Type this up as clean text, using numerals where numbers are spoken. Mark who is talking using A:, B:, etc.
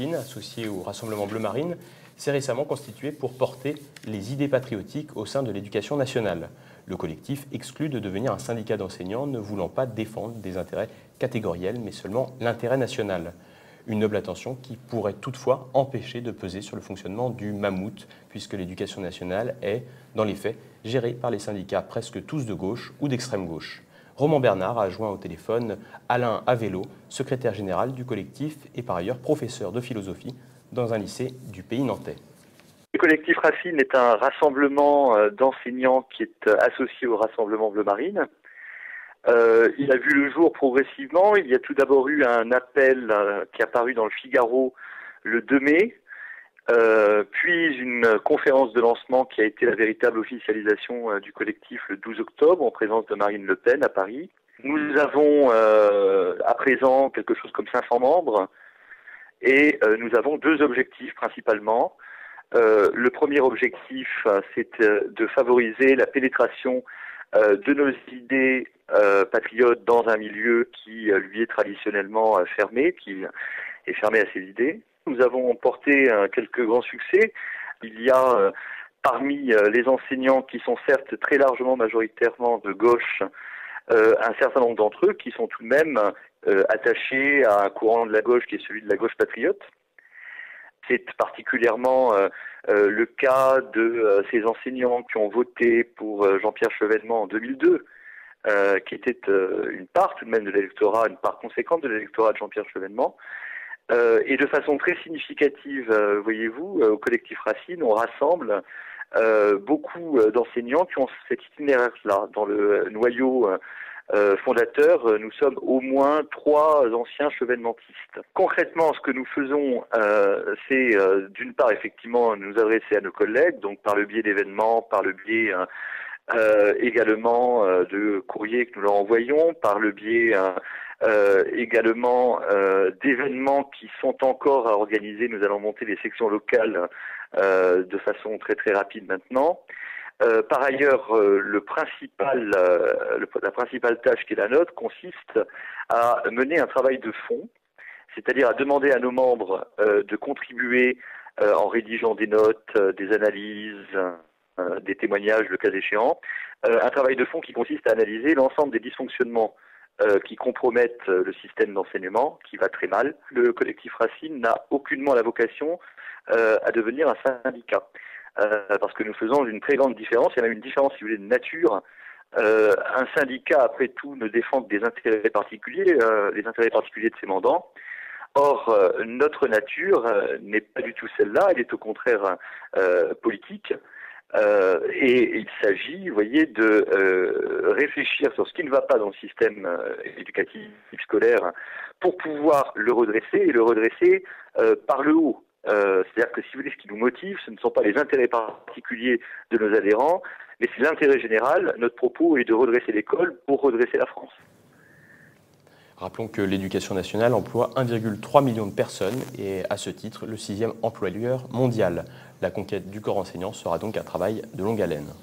A: Racine, associé au Rassemblement Bleu Marine, s'est récemment constitué pour porter les idées patriotiques au sein de l'éducation nationale. Le collectif exclut de devenir un syndicat d'enseignants ne voulant pas défendre des intérêts catégoriels, mais seulement l'intérêt national. Une noble attention qui pourrait toutefois empêcher de peser sur le fonctionnement du mammouth, puisque l'éducation nationale est, dans les faits, gérée par les syndicats presque tous de gauche ou d'extrême gauche. Roman Bernard a joint au téléphone Alain Avello, secrétaire général du collectif et par ailleurs professeur de philosophie dans un lycée du pays nantais.
B: Le collectif Racine est un rassemblement d'enseignants qui est associé au Rassemblement Bleu Marine. Il a vu le jour progressivement. Il y a tout d'abord eu un appel qui est apparu dans le Figaro le 2 mai, puis une conférence de lancement qui a été la véritable officialisation du collectif le 12 octobre en présence de Marine Le Pen à Paris. Nous avons à présent quelque chose comme 500 membres et nous avons deux objectifs principalement. Le premier objectif, c'est de favoriser la pénétration de nos idées patriotes dans un milieu qui lui est traditionnellement fermé, qui est fermé à ces idées. Nous avons porté quelques grands succès. Il y a parmi les enseignants qui sont certes très largement majoritairement de gauche, un certain nombre d'entre eux qui sont tout de même attachés à un courant de la gauche qui est celui de la gauche patriote. C'est particulièrement le cas de ces enseignants qui ont voté pour Jean-Pierre Chevènement en 2002, qui était une part tout de même de l'électorat, une part conséquente de l'électorat de Jean-Pierre Chevènement. Et de façon très significative, voyez-vous, au collectif Racine, on rassemble beaucoup d'enseignants qui ont cet itinéraire-là. Dans le noyau fondateur, nous sommes au moins 3 anciens chevènementistes. Concrètement, ce que nous faisons, c'est d'une part, effectivement, nous adresser à nos collègues, donc par le biais d'événements, par le biais également de courriers que nous leur envoyons, par le biais également d'événements qui sont encore à organiser. Nous allons monter les sections locales de façon très très rapide maintenant. Par ailleurs, la principale tâche qui est la nôtre consiste à mener un travail de fond, c'est-à-dire à demander à nos membres de contribuer en rédigeant des notes, des analyses, des témoignages, le cas échéant, un travail de fond qui consiste à analyser l'ensemble des dysfonctionnements qui compromettent le système d'enseignement, qui va très mal. Le collectif Racine n'a aucunement la vocation à devenir un syndicat. Parce que nous faisons une très grande différence, il y a même une différence, si vous voulez, de nature. Un syndicat, après tout, ne défend que des intérêts particuliers, les intérêts particuliers de ses mandants. Or, notre nature n'est pas du tout celle-là, elle est au contraire politique. Et il s'agit, vous voyez, de réfléchir sur ce qui ne va pas dans le système éducatif scolaire pour pouvoir le redresser, et le redresser par le haut. C'est-à-dire que si vous voulez, ce qui nous motive, ce ne sont pas les intérêts particuliers de nos adhérents, mais c'est l'intérêt général. Notre propos est de redresser l'école pour redresser la France.
A: Rappelons que l'éducation nationale emploie 1,3 million de personnes et à ce titre le 6e employeur mondial. La conquête du corps enseignant sera donc un travail de longue haleine.